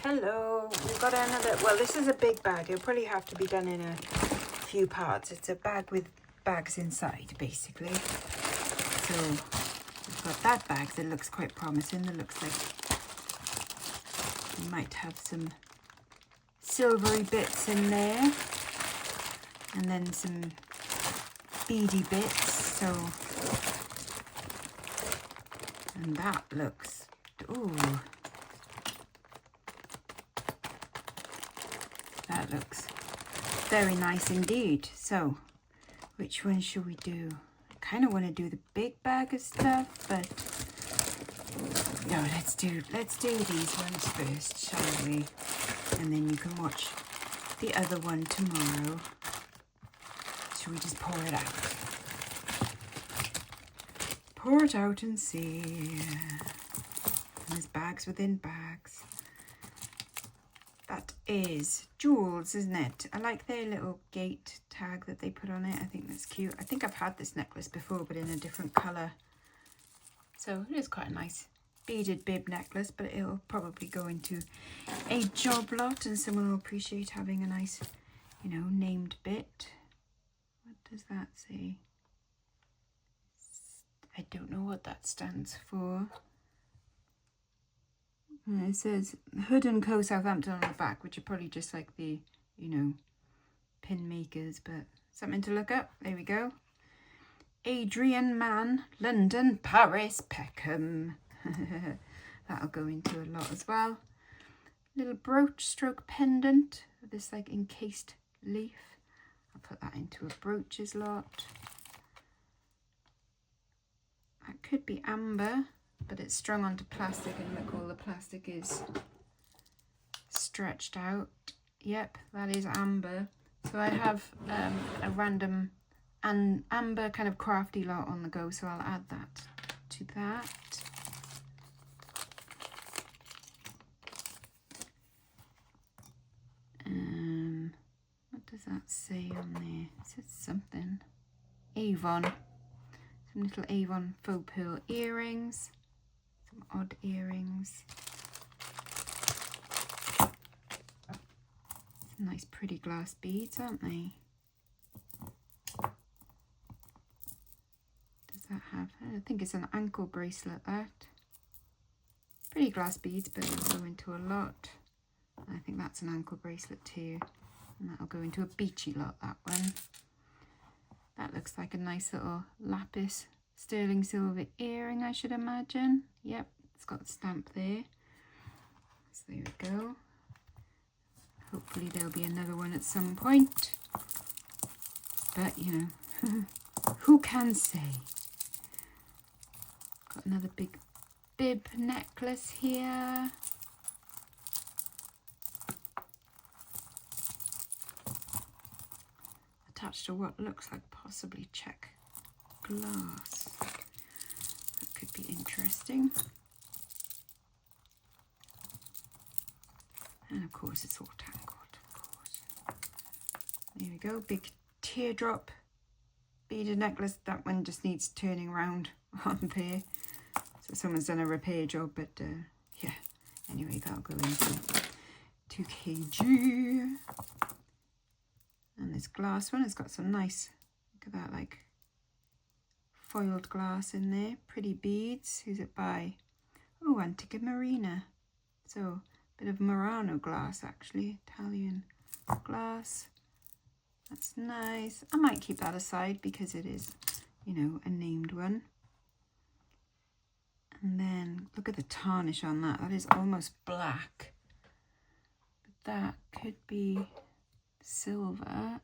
Hello, we've got another, well, this is a big bag. It'll probably have to be done in a few parts. It's a bag with bags inside, basically. So we've got that bag that looks quite promising. That looks like we might have some silvery bits in there. And then some beady bits. So, and that looks, ooh. That looks very nice indeed. So, which one should we do? I kind of want to do the big bag of stuff, but no, let's do these ones first, shall we? And then you can watch the other one tomorrow. Should we just pour it out? Pour it out and see. And there's bags within bags. That is jewels, isn't it? I like their little gate tag that they put on it. I think that's cute. I think I've had this necklace before, but in a different colour. So it is quite a nice beaded bib necklace, but it'll probably go into a job lot and someone will appreciate having a nice, you know, named bit. What does that say? I don't know what that stands for. It says Hood & Co. Southampton on the back, which are probably just like the, you know, pin makers, but something to look up. There we go. Adrian Mann, London, Paris, Peckham. That'll go into a lot as well. Little brooch stroke pendant, this like encased leaf. I'll put that into a brooches lot. That could be amber, but it's strung onto plastic, and look, all the plastic is stretched out. Yep, that is amber. So I have a random amber kind of crafty lot on the go, so I'll add that to that. What does that say on there? It says something. Avon. Some little Avon faux pearl earrings. Some odd earrings. Some nice pretty glass beads, aren't they? Does that have, I think it's an ankle bracelet, that. Pretty glass beads, but it'll go into a lot. I think that's an ankle bracelet too. And that'll go into a beachy lot, that one. That looks like a nice little lapis sterling silver earring, I should imagine. Yep, it's got a stamp there. So there we go. Hopefully there'll be another one at some point. But, you know, who can say? Got another big bib necklace here. Attached to what looks like possibly check glass. That could be interesting. And of course it's all tangled, of course. There we go, big teardrop beaded necklace. That one just needs turning around on there. So someone's done a repair job, but yeah. Anyway, that'll go into 2 kg. And this glass one has got some nice, look at that, like foiled glass in there. Pretty beads. Who's it by? Oh, Antica Marina. So a bit of Murano glass, actually. Italian glass. That's nice. I might keep that aside because it is, you know, a named one. And then look at the tarnish on that. That is almost black. But that could be silver.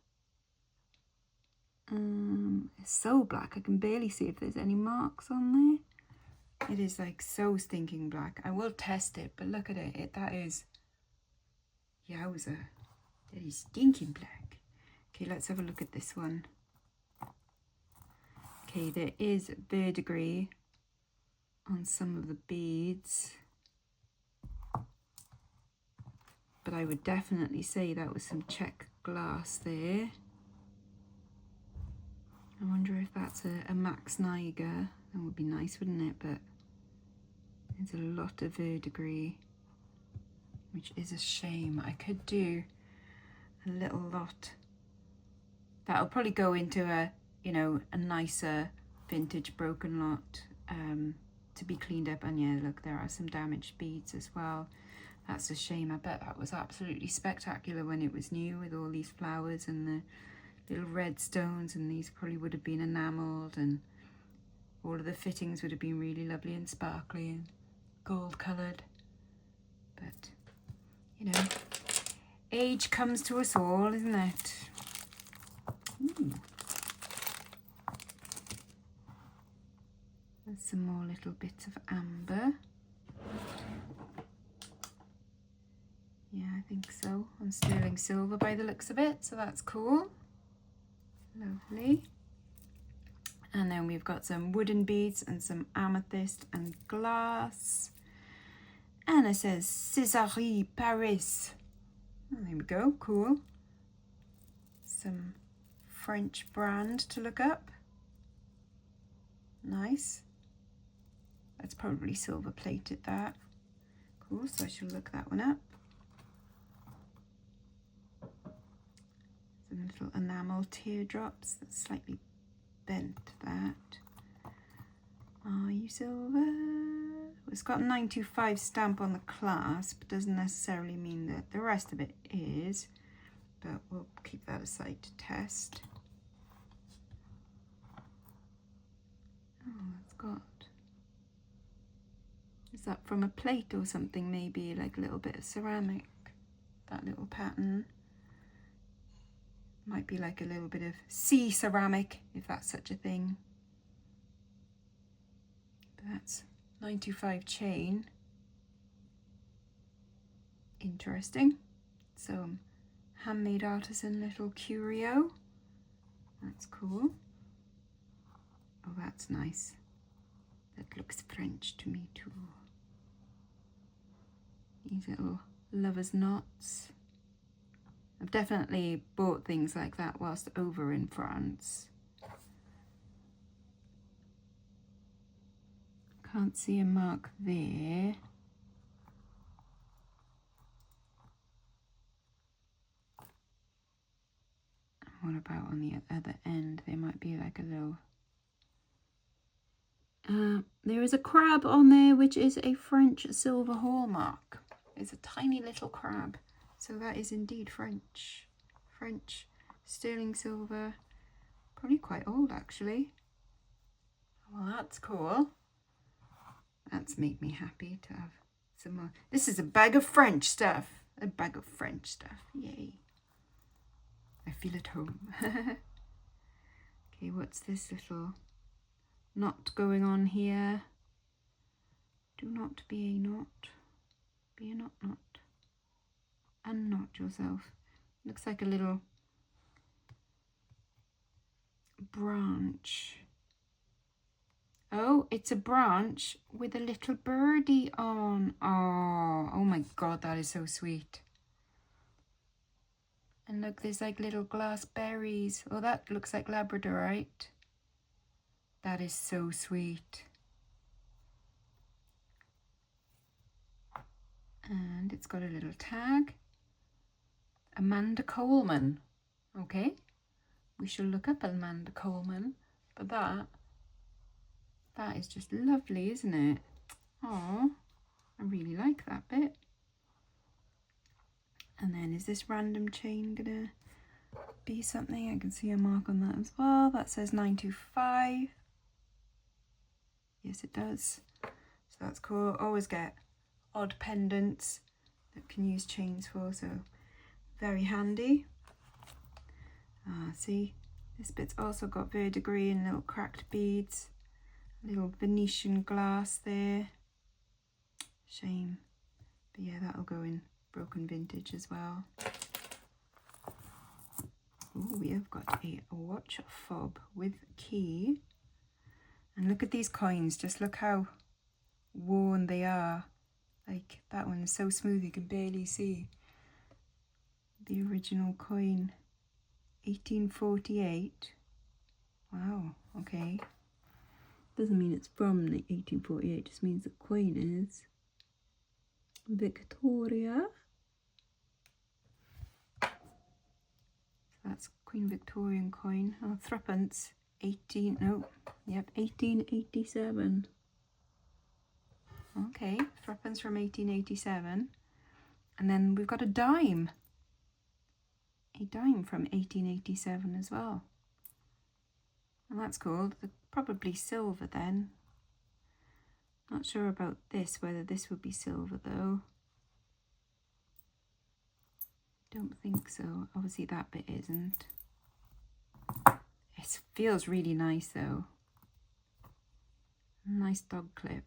It's so black I can barely see if there's any marks on there. It is like so stinking black. I will test it, but look at it. That is, yowza, that is stinking black. Okay, let's have a look at this one. Okay, there is verdigris on some of the beads, but I would definitely say that was some check glass there. I wonder if that's a Max Niger. That would be nice, wouldn't it? But there's a lot of verdigris. which is a shame. I could do a little lot. That'll probably go into a, you know, a nicer vintage broken lot to be cleaned up. And yeah, look, there are some damaged beads as well. That's a shame. I bet that was absolutely spectacular when it was new, with all these flowers and the little red stones, and these probably would have been enamelled, and all of the fittings would have been really lovely and sparkly and gold coloured. But, you know, age comes to us all, isn't it? Ooh. There's some more little bits of amber. Yeah, I think so. On sterling silver by the looks of it, so that's cool. Lovely. And then we've got some wooden beads and some amethyst and glass. And it says Césarine Paris. Oh, there we go, cool. Some French brand to look up. Nice. That's probably silver plated, that. Cool, so I shall look that one up. Some little enamel teardrops. That's slightly bent, that. Are you silver? It's got a 925 stamp on the clasp. Doesn't necessarily mean that the rest of it is, but we'll keep that aside to test. Oh, it's got... Is that from a plate or something, maybe? Like a little bit of ceramic. That little pattern. Might be like a little bit of sea ceramic, if that's such a thing. But that's 925 chain. Interesting. So, handmade artisan little curio. That's cool. Oh, that's nice. That looks French to me too. These little lover's knots. I've definitely bought things like that whilst over in France. Can't see a mark there. What about on the other end? There might be like a little... there is a crab on there, which is a French silver hallmark. It's a tiny little crab. So that is indeed French. French sterling silver. Probably quite old, actually. Well, that's cool. That's made me happy to have some more. This is a bag of French stuff. A bag of French stuff. Yay. I feel at home. Okay, what's this little knot going on here? Do not be a knot. Be a knot. Unknot yourself. Looks like a little branch. Oh, it's a branch with a little birdie on. Oh my God, that is so sweet. And look, there's like little glass berries. Oh, that looks like labradorite. That is so sweet. And it's got a little tag. Amanda Coleman. Okay, we shall look up Amanda Coleman. But that is just lovely, isn't it? Oh, I really like that bit. And then is this random chain gonna be something? I can see a mark on that as well. That says 925. Yes, it does. So that's cool. Always get odd pendants that can use chains for, so very handy. See, this bit's also got verdigris and little cracked beads. Little Venetian glass there. Shame. But yeah, that'll go in broken vintage as well. Oh, we have got a watch fob with key. And look at these coins. Just look how worn they are. Like, that one is so smooth you can barely see. The original coin, 1848. Wow, okay. Doesn't mean it's from the 1848, just means the coin is Victoria. That's Queen Victorian coin. Oh, threepence. 1887. Okay, threepence from 1887. And then we've got a dime. A dime from 1887 as well. And that's cool. They're probably silver then. Not sure about this, whether this would be silver though. Don't think so. Obviously that bit isn't. It feels really nice though. Nice dog clip.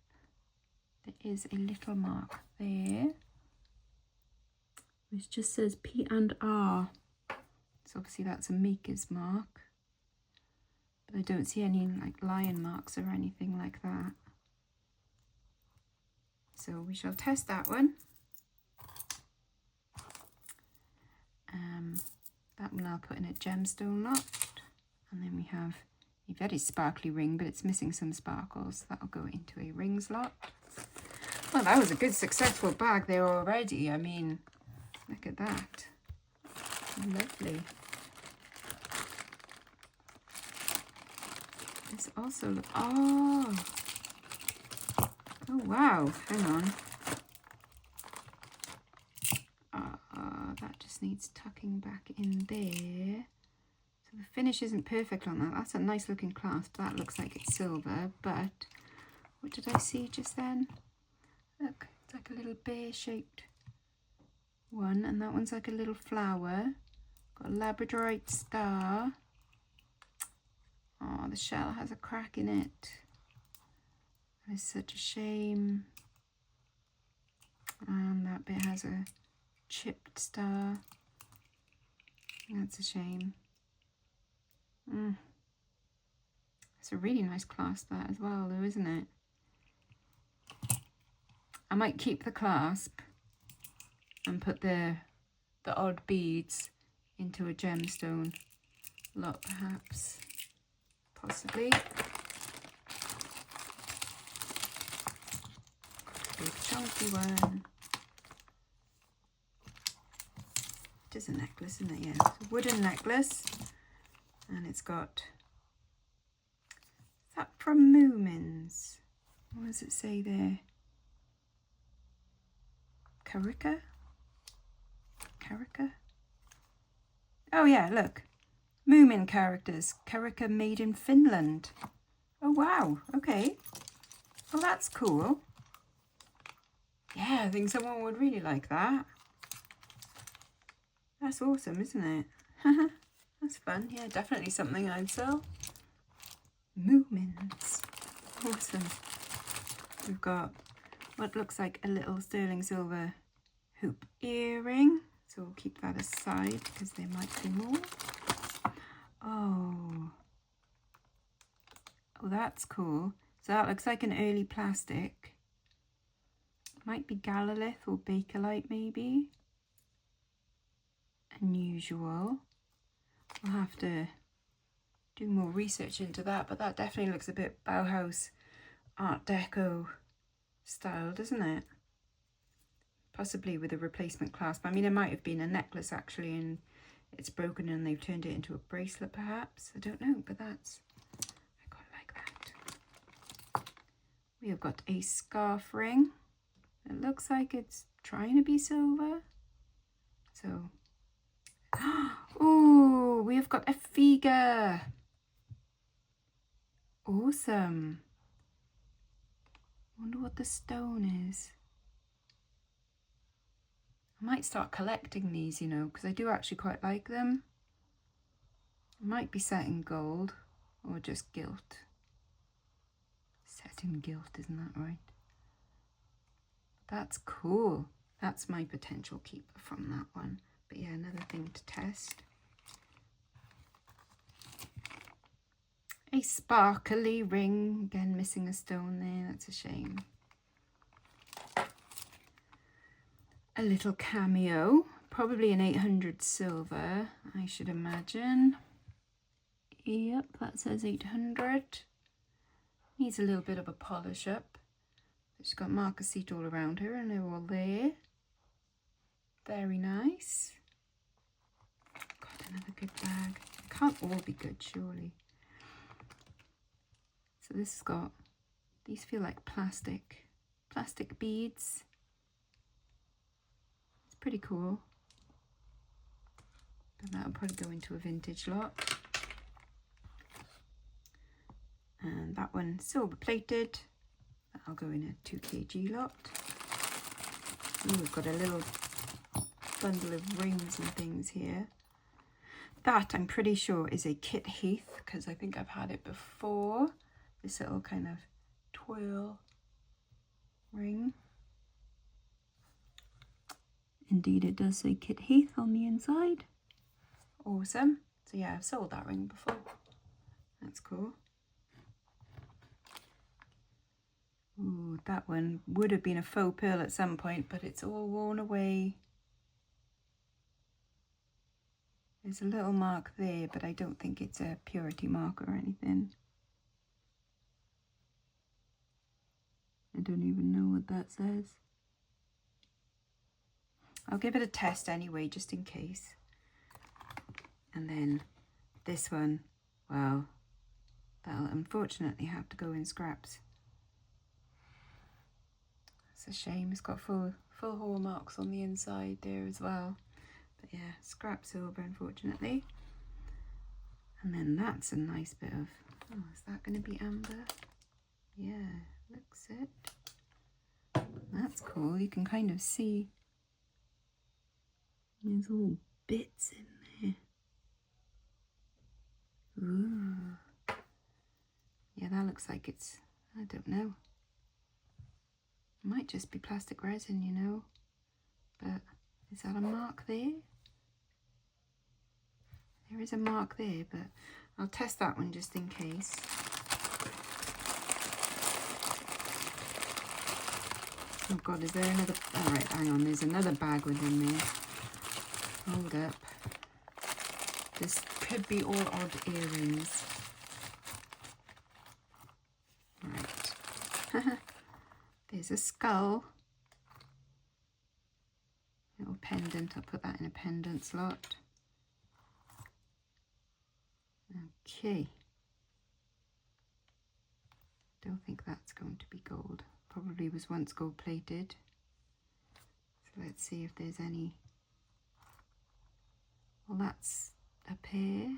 There is a little mark there, which just says P and R. So obviously that's a maker's mark. But I don't see any like lion marks or anything like that. So we shall test that one. That one I'll put in a gemstone lot. And then we have a very sparkly ring, but it's missing some sparkles. That'll go into a rings lot. Well, that was a good successful bag there already. I mean, look at that. Lovely. This also, oh wow, hang on. That just needs tucking back in there. So the finish isn't perfect on that. That's a nice looking clasp. That looks like it's silver, but what did I see just then? Look, it's like a little bear shaped one, and that one's like a little flower. Got a labradorite star. Oh, the shell has a crack in it. That is such a shame. And that bit has a chipped star. That's a shame. It's a really nice clasp that as well though, isn't it? I might keep the clasp and put the odd beads into a gemstone lot perhaps. Possibly. Big chunky one. It is a necklace, isn't it? Yeah, it's a wooden necklace, and it's got, is that from Moomins? What does it say there? Carica? Carica? Oh yeah, look. Moomin characters. Carica made in Finland. Oh wow, okay. Well, that's cool. Yeah, I think someone would really like that. That's awesome, isn't it? That's fun. Yeah, definitely something I'd sell. Moomins. Awesome. We've got what looks like a little sterling silver hoop earring. So we'll keep that aside because there might be more. Oh, that's cool. So that looks like an early plastic. Might be Galalith or Bakelite maybe. Unusual. We'll have to do more research into that, but that definitely looks a bit Bauhaus Art Deco style, doesn't it? Possibly with a replacement clasp. I mean, it might have been a necklace actually and it's broken and they've turned it into a bracelet perhaps. I don't know, but that's, I quite like that. We have got a scarf ring. It looks like it's trying to be silver. So, oh, we have got a figure. Awesome. Wonder what the stone is. I might start collecting these, you know, because I do actually quite like them. It might be set in gold or just gilt. Set in gilt, isn't that right? That's cool. That's my potential keeper from that one. But yeah, another thing to test. A sparkly ring. Again, missing a stone there. That's a shame. A little cameo. Probably an 800 silver, I should imagine. Yep, that says 800. Needs a little bit of a polish up. She's got marquisite all around her and they're all there. Very nice. God, Another good bag. It can't all be good, surely. So this has got, these feel like plastic beads. It's pretty cool. But that'll probably go into a vintage lot. And that one silver plated. That'll go in a 2 kg lot. Ooh, we've got a little bundle of rings and things here. That I'm pretty sure is a Kit Heath, because I think I've had it before. This little kind of twirl ring. Indeed, it does say Kit Heath on the inside. Awesome. So yeah, I've sold that ring before. That's cool. Ooh, that one would have been a faux pearl at some point, but it's all worn away. There's a little mark there, but I don't think it's a purity mark or anything. I don't even know what that says. I'll give it a test anyway, just in case. And then this one, well, that'll unfortunately have to go in scraps. It's a shame. It's got full hallmarks on the inside there as well. But yeah, scrap silver, unfortunately. And then that's a nice bit of, oh, is that going to be amber? Yeah, looks it. That's cool. You can kind of see there's all bits in there. Ooh. Yeah, that looks like it's, I don't know. It might just be plastic resin, you know. But is that a mark there? There is a mark there, but I'll test that one just in case. Oh God, is there another? All right, hang on. There's another bag within there. Hold up. This could be all odd earrings. Right. There's a skull. Little pendant. I'll put that in a pendant slot. Okay. Don't think that's going to be gold. Probably was once gold plated. So let's see if there's any. Well, that's a pair.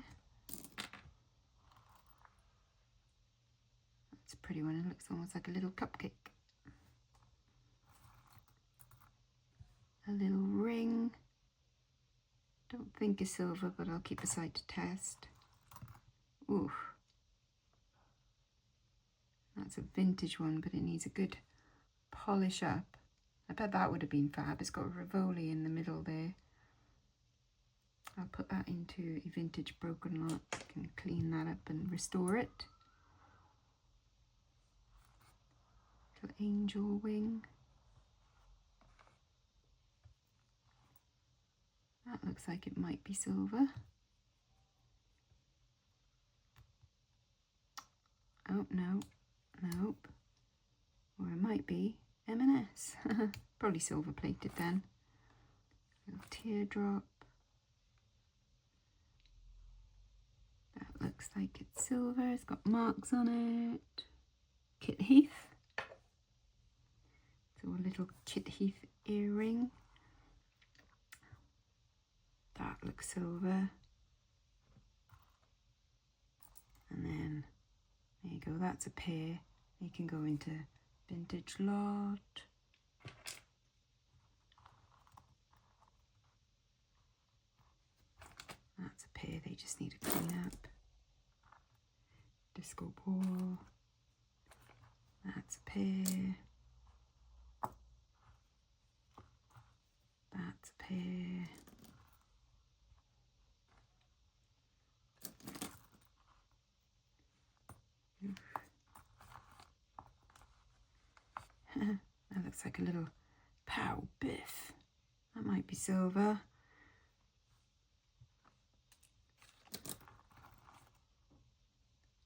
That's a pretty one. It looks almost like a little cupcake. A little ring. Don't think it's silver, but I'll keep aside to test. Ooh. That's a vintage one, but it needs a good polish up. I bet that would have been fab. It's got a Rivoli in the middle there. I'll put that into a vintage broken lot. I can clean that up and restore it. Little angel wing. That looks like it might be silver. Oh, no. Nope. Or it might be M&S. Probably silver plated then. Little teardrop. That looks like it's silver. It's got marks on it. Kit Heath. So a little Kit Heath earring. That looks silver. And then there you go, that's a pair. You can go into vintage lot. That's a pair, they just need to clean up. Disco ball. That's a pair. That's a pair. That looks like a little pow biff. That might be silver.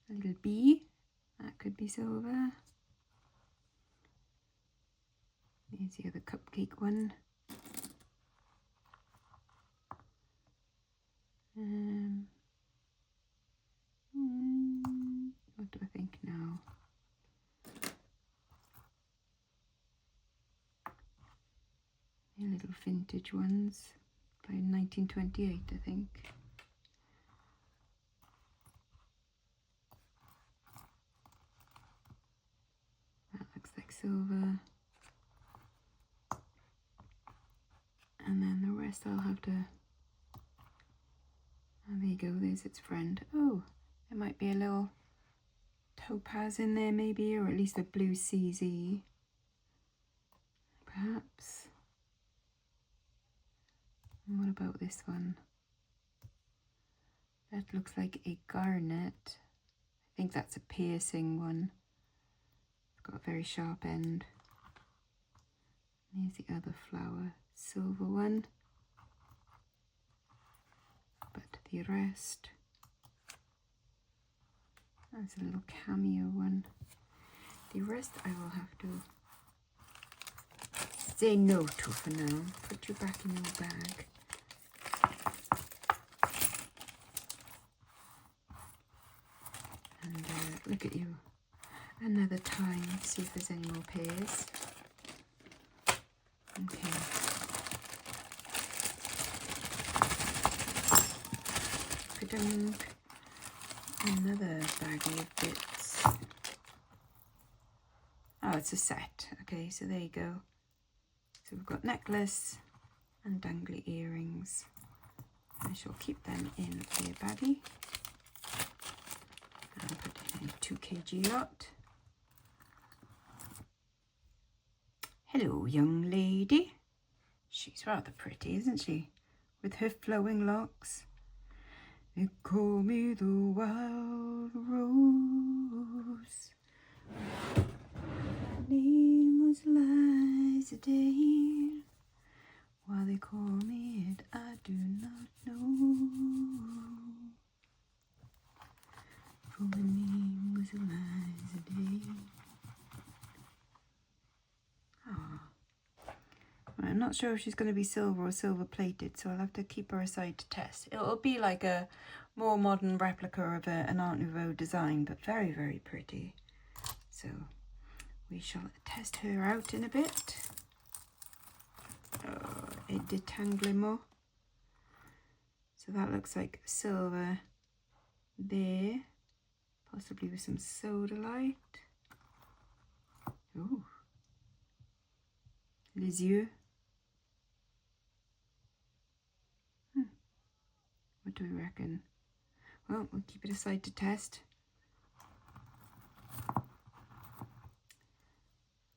A little bee. That could be silver. There's the other cupcake one. little vintage ones, by 1928 I think. That looks like silver. And then the rest I'll have to, oh, there you go, there's its friend. Oh, there might be a little topaz in there maybe, or at least a blue CZ, perhaps. And what about this one? That looks like a garnet. I think that's a piercing one. It's got a very sharp end. Here's the other flower, silver one. But the rest, that's a little cameo one. The rest I will have to say no to for now. Put you back in your bag. And look at you. Another time, see if there's any more pairs. Okay. Ka-dunk. Another baggie of bits. Oh, it's a set. Okay, so there you go. So we've got necklace and dangly earrings. I shall keep them in the baggie. And put it in a 2 kg lot. Hello, young lady. She's rather pretty, isn't she? With her flowing locks. They call me the wild rose. My name was Liza Dane. Why they call me it, I do not know. For my name was Liza Dane. I'm not sure if she's going to be silver or silver plated, so I'll have to keep her aside to test. It'll be like a more modern replica of an Art Nouveau design, but very, very pretty. So we shall test her out in a bit. A detanglement. So that looks like silver there, possibly with some sodalite. Oh, les yeux. What do we reckon? Well, we'll keep it aside to test.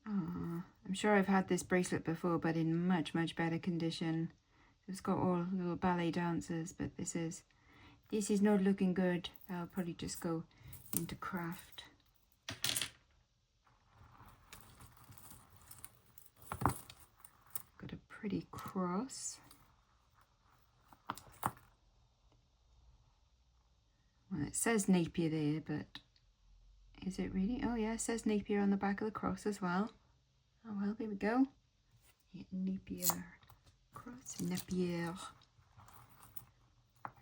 I'm sure I've had this bracelet before, but in much, much better condition. It's got all little ballet dancers, but this is not looking good. I'll probably just go into craft. Got a pretty cross. Well, it says Napier there, but is it really? Oh yeah, it says Napier on the back of the cross as well. Oh well, there we go. Yeah, Napier cross, Napier,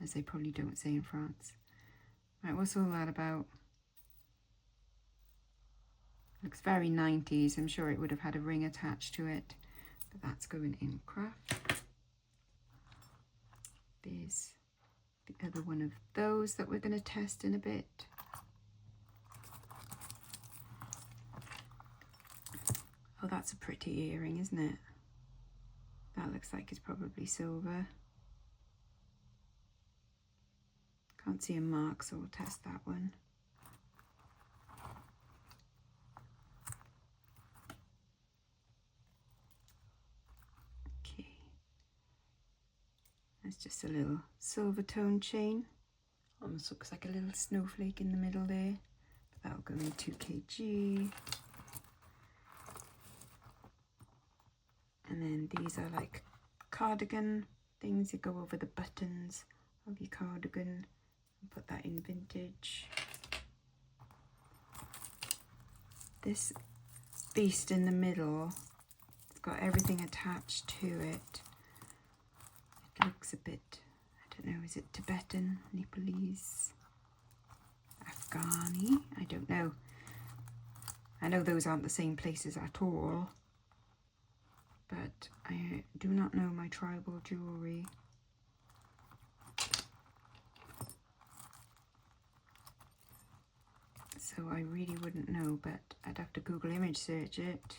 as they probably don't say in France. Right, what's all that about? Looks very 90s. I'm sure it would have had a ring attached to it, but that's going in craft. There's the other one of those that we're going to test in a bit. Oh, that's a pretty earring, isn't it? That looks like it's probably silver. Can't see a mark, so we'll test that one. Okay. That's just a little silver tone chain. Almost looks like a little snowflake in the middle there. But that'll go in 2 kg. And then these are like cardigan things that go over the buttons of your cardigan. And put that in vintage. This beast in the middle, it's got everything attached to it. It looks a bit, I don't know, is it Tibetan, Nepalese, Afghani? I don't know. I know those aren't the same places at all. but I do not know my tribal jewellery. So I really wouldn't know, but I'd have to Google image search it.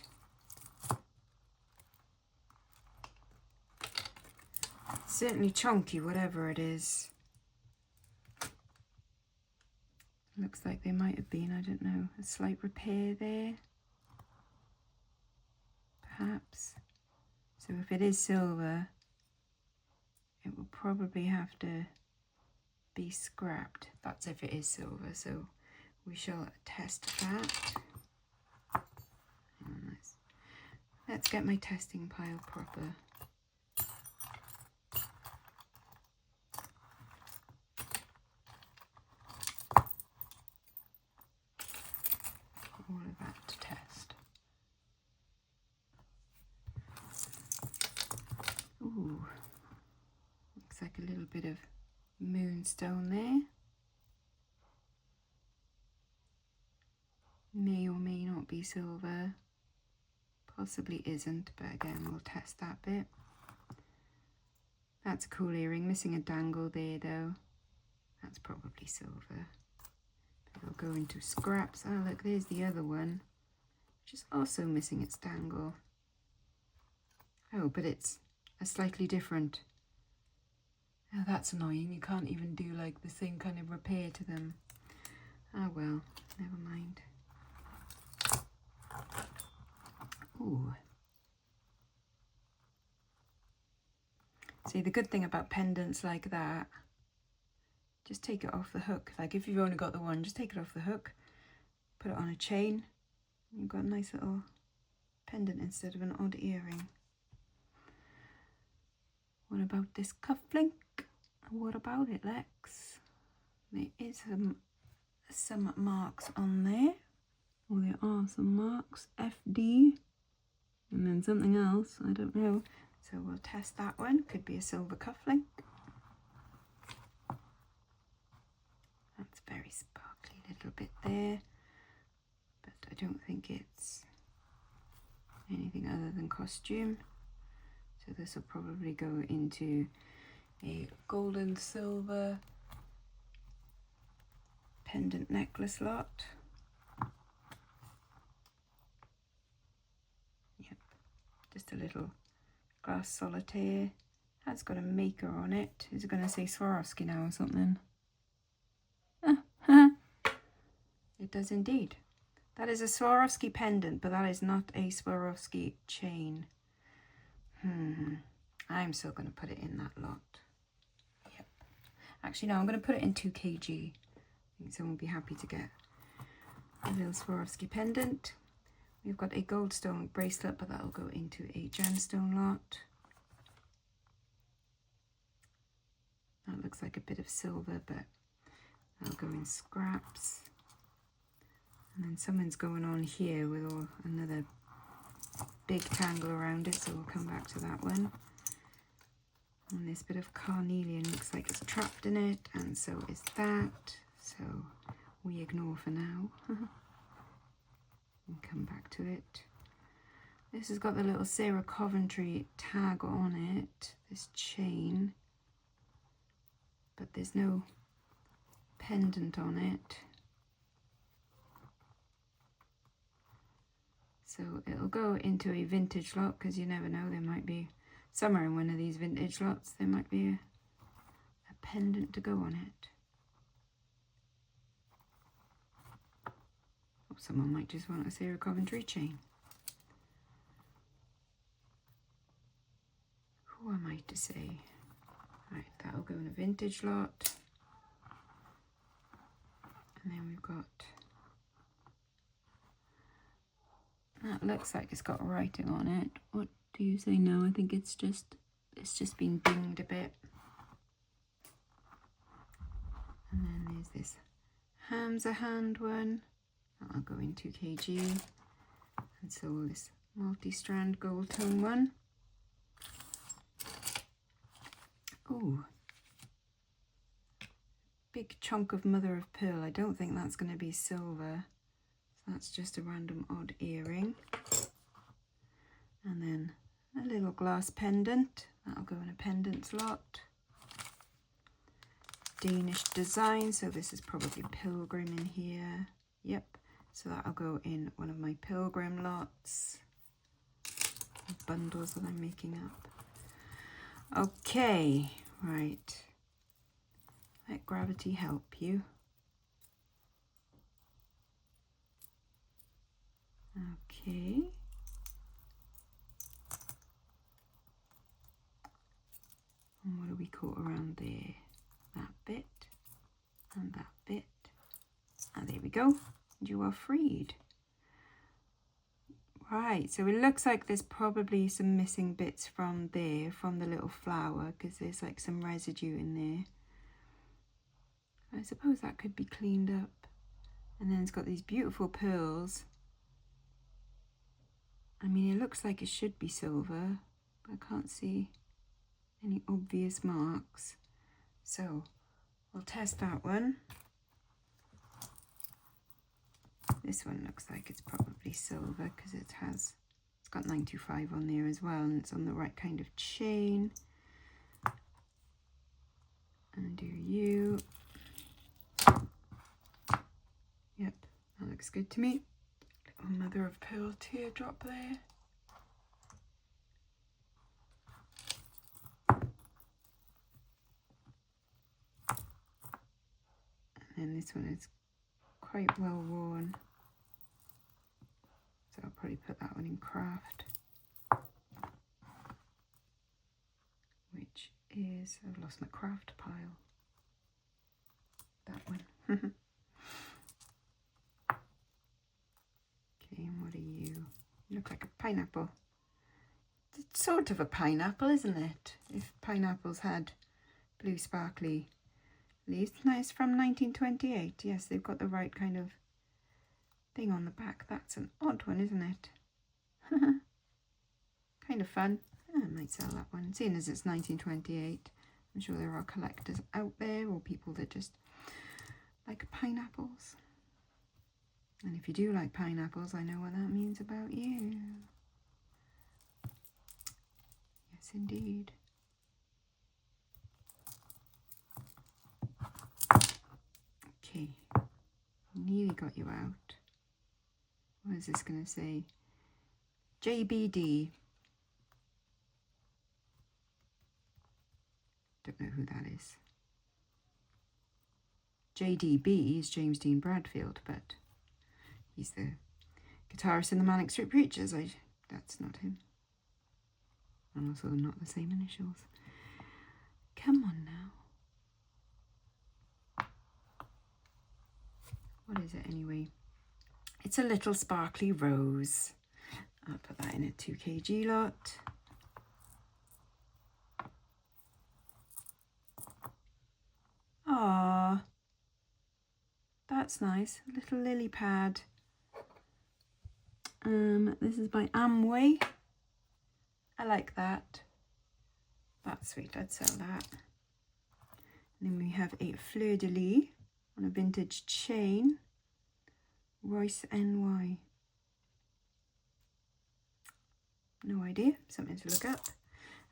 Certainly chunky, whatever it is. Looks like there might have been, I don't know, a slight repair there. Perhaps. So if it is silver, it will probably have to be scrapped. That's if it is silver, so we shall test that. Let's get my testing pile proper. All of that to test. Ooh, looks like a little bit of moonstone there. May or may not be silver. Possibly isn't, but again, we'll test that bit. That's a cool earring, missing a dangle there though. That's probably silver. It'll go into scraps. Oh look, there's the other one, which is also missing its dangle. Oh, but it's a slightly different. Oh, that's annoying. You can't even do like the same kind of repair to them. Oh well, never mind. Ooh. See, the good thing about pendants like that, just take it off the hook. Like if you've only got the one, just take it off the hook, put it on a chain, and you've got a nice little pendant instead of an odd earring. What about this cufflink? What about it, Lex? There is some marks on there. Well, there are some marks. FD. And then something else. I don't know. So we'll test that one. Could be a silver cufflink. That's very sparkly little bit there. But I don't think it's anything other than costume. So this will probably go into a gold and silver pendant necklace lot. Yep, just a little glass solitaire. That's got a maker on it. Is it going to say Swarovski now or something? It does indeed. That is a Swarovski pendant, but that is not a Swarovski chain. I'm still going to put it in that lot. Yep. Actually, no, I'm going to put it in 2 kg. I think someone will be happy to get a little Swarovski pendant. We've got a goldstone bracelet, but that'll go into a gemstone lot. That looks like a bit of silver, but that'll go in scraps. And then something's going on here with another big tangle around it, so we'll come back to that one. And this bit of carnelian looks like it's trapped in it, and so is that. So we ignore for now. And come back to it. This has got the little Sarah Coventry tag on it, this chain, but there's no pendant on it. So it'll go into a vintage lot, because you never know, there might be somewhere in one of these vintage lots, there might be a pendant to go on it. Or someone might just want a Sarah Coventry chain. Who am I to say? Right, that'll go in a vintage lot. And then we've got, that looks like it's got writing on it. What do you say? No, I think it's just been dinged a bit. And then there's this Hamza hand one. That'll go in 2 kg. And so this multi-strand gold tone one. Ooh. Big chunk of mother of pearl. I don't think that's going to be silver. So that's just a random odd earring. And then a glass pendant. That'll go in a pendant slot. Danish design, so this is probably pilgrim in here. Yep, so that'll go in one of my pilgrim lots. Bundles that I'm making up. Okay, right. Let gravity help you. Okay. And what do we caught around there? That bit and that bit. And there we go. And you are freed. Right, so it looks like there's probably some missing bits from there, from the little flower, because there's like some residue in there. I suppose that could be cleaned up. And then it's got these beautiful pearls. I mean, it looks like it should be silver, but I can't see any obvious marks. So we'll test that one. This one looks like it's probably silver because it's got 925 on there as well, and it's on the right kind of chain. Undo you. Yep, that looks good to me. Little mother of pearl teardrop there. And then this one is quite well worn, so I'll probably put that one in craft, which is, I've lost my craft pile, that one. Okay, and what are you? You look like a pineapple. It's sort of a pineapple, isn't it? If pineapples had blue sparkly leaves. Nice, from 1928. Yes, they've got the right kind of thing on the back. That's an odd one, isn't it? Kind of fun. I might sell that one. Seeing as it's 1928, I'm sure there are collectors out there or people that just like pineapples. And if you do like pineapples, I know what that means about you. Yes, indeed. Okay, nearly got you out. What is this going to say? JBD. Don't know who that is. JDB is James Dean Bradfield, but he's the guitarist in the Manic Street Preachers. That's not him. And also not the same initials. Come on now. What is it anyway? It's a little sparkly rose. I'll put that in a 2 kg lot. Ah, that's nice. A little lily pad. This is by Amway. I like that. That's sweet. I'd sell that. And then we have a fleur de lis on a vintage chain. Royce NY. No idea. Something to look up.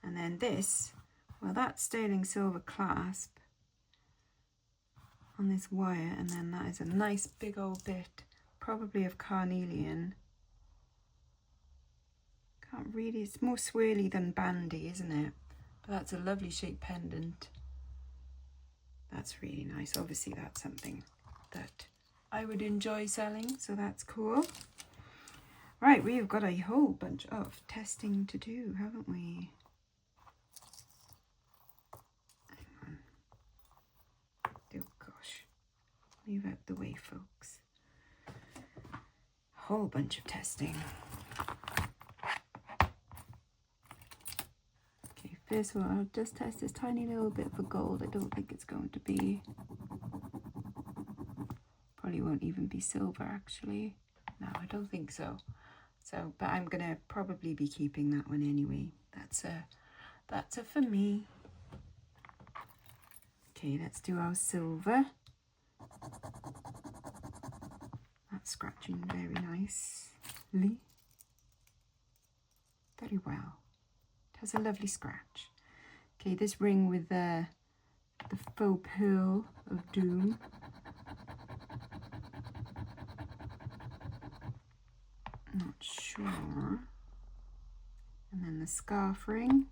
And then this, well, that's sterling silver clasp on this wire, and then that is a nice big old bit, probably of carnelian. Can't really, it's more swirly than bandy, isn't it? But that's a lovely shaped pendant. That's really nice. Obviously that's something that I would enjoy selling, so that's cool. Right, we've got a whole bunch of testing to do, haven't we? Hang on. Oh gosh. Move out the way, folks. Whole bunch of testing. Okay, first of all, I'll just test this tiny little bit for gold. I don't think it's going to be... Probably won't even be silver, actually. No, I don't think so. So, but I'm gonna probably be keeping that one anyway. That's a for me. Okay, let's do our silver. That's scratching very nicely. Very well. has a lovely scratch. Okay, this ring with the faux pearl of doom. Not sure. And then the scarf ring.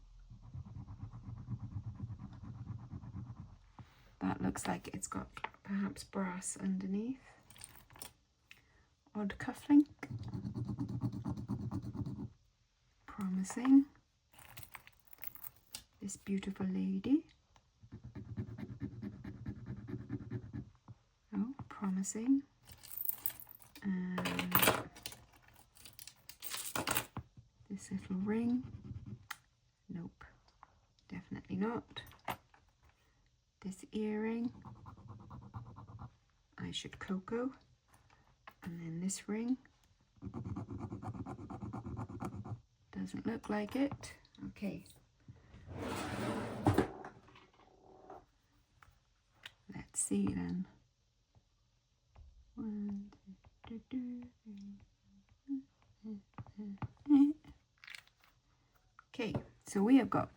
That looks like it's got perhaps brass underneath. Odd cufflink. Promising. This beautiful lady. Oh, promising. And this little ring. Nope, definitely not. This earring. I should cocoa. And then this ring. Doesn't look like it. Okay. Let's see then. 1, 2, 3. Okay, so we have got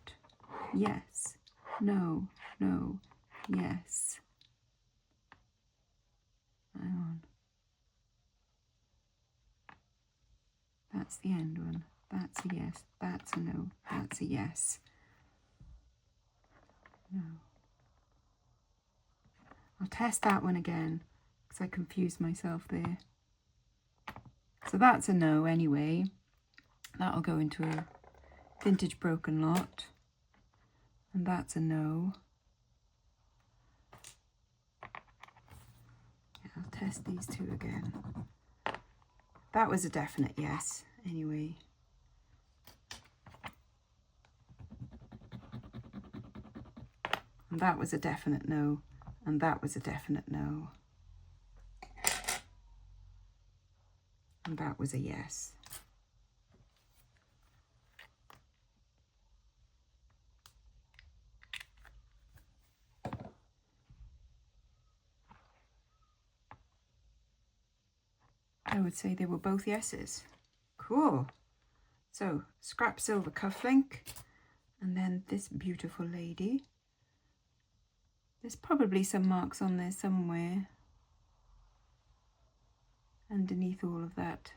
yes, no, no, yes. Hang on. That's the end one. That's a yes. That's a no. That's a yes. No. I'll test that one again because I confused myself there. So that's a no anyway. That'll go into a vintage broken lot. And that's a no. Yeah, I'll test these two again. That was a definite yes anyway. And that was a definite no. And that was a definite no. And that was a yes. I would say they were both yeses. Cool. So, scrap silver cufflink, and then this beautiful lady. There's probably some marks on there somewhere underneath all of that.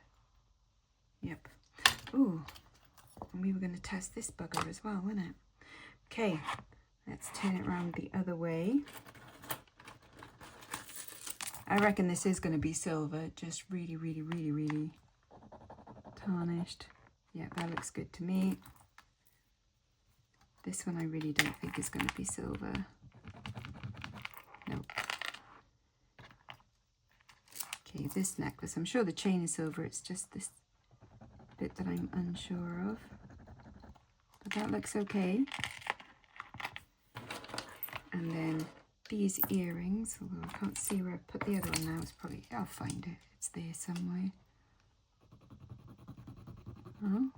Yep. Ooh, and we were going to test this bugger as well, weren't it? Okay, let's turn it around the other way. I reckon this is going to be silver, just really, really, really, really tarnished. Yeah, that looks good to me. This one I really don't think is going to be silver. Nope. Okay, this necklace, I'm sure the chain is silver, it's just this bit that I'm unsure of. But that looks okay. And then these earrings, although I can't see where I put the other one now, it's probably, I'll find it, it's there somewhere. Oh,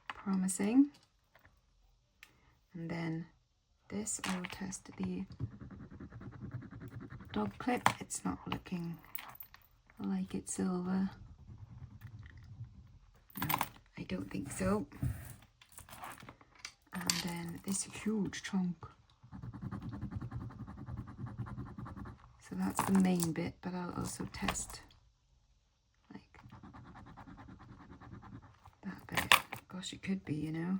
promising. And then this, I will test the dog clip. It's not looking like it's silver. No, I don't think so. And then this huge chunk. So that's the main bit, but I'll also test like that bit. Gosh, it could be, you know.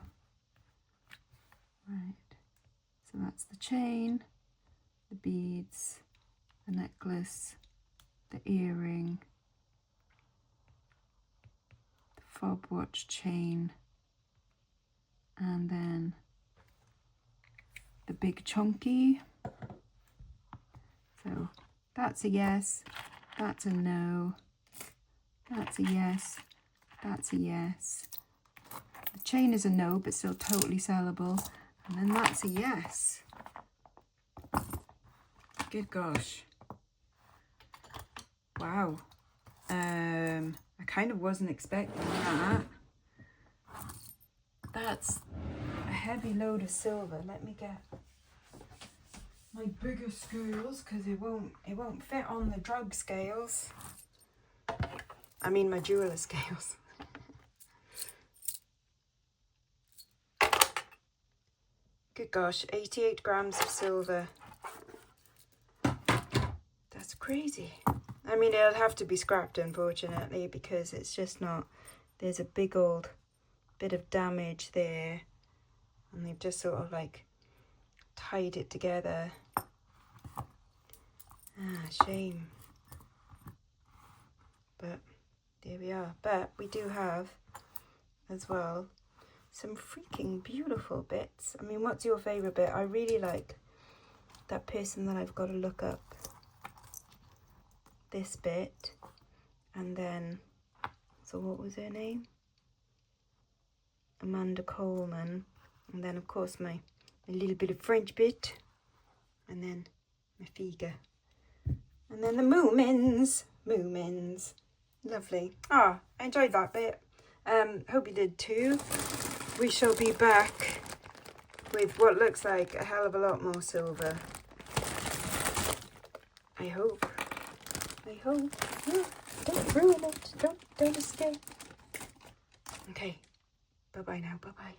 Right. So that's the chain, the beads, the necklace, the earring, the fob watch chain, and then the big chunky. So that's a yes, that's a no, that's a yes, that's a yes. The chain is a no, but still totally sellable. And then that's a yes. Good gosh. Wow. I kind of wasn't expecting that. That's a heavy load of silver. Let me get my bigger scales because it won't fit on the drug scales. I mean my jeweler scales. Good gosh, 88 grams of silver. That's crazy. I mean, it'll have to be scrapped, unfortunately, because it's just not... There's a big old bit of damage there. And they've just sort of like tied it together. Ah, shame. But there we are. But we do have, as well, some freaking beautiful bits. I mean, what's your favourite bit? I really like that person that I've got to look up. This bit. And then, so what was her name? Amanda Coleman. And then, of course, my little bit of French bit. And then my figure. And then the Moomins. Moomins. Lovely. Ah, I enjoyed that bit. Hope you did too. We shall be back with what looks like a hell of a lot more silver. I hope. I hope. Oh, don't ruin it. Don't escape. Okay. Bye-bye now. Bye-bye.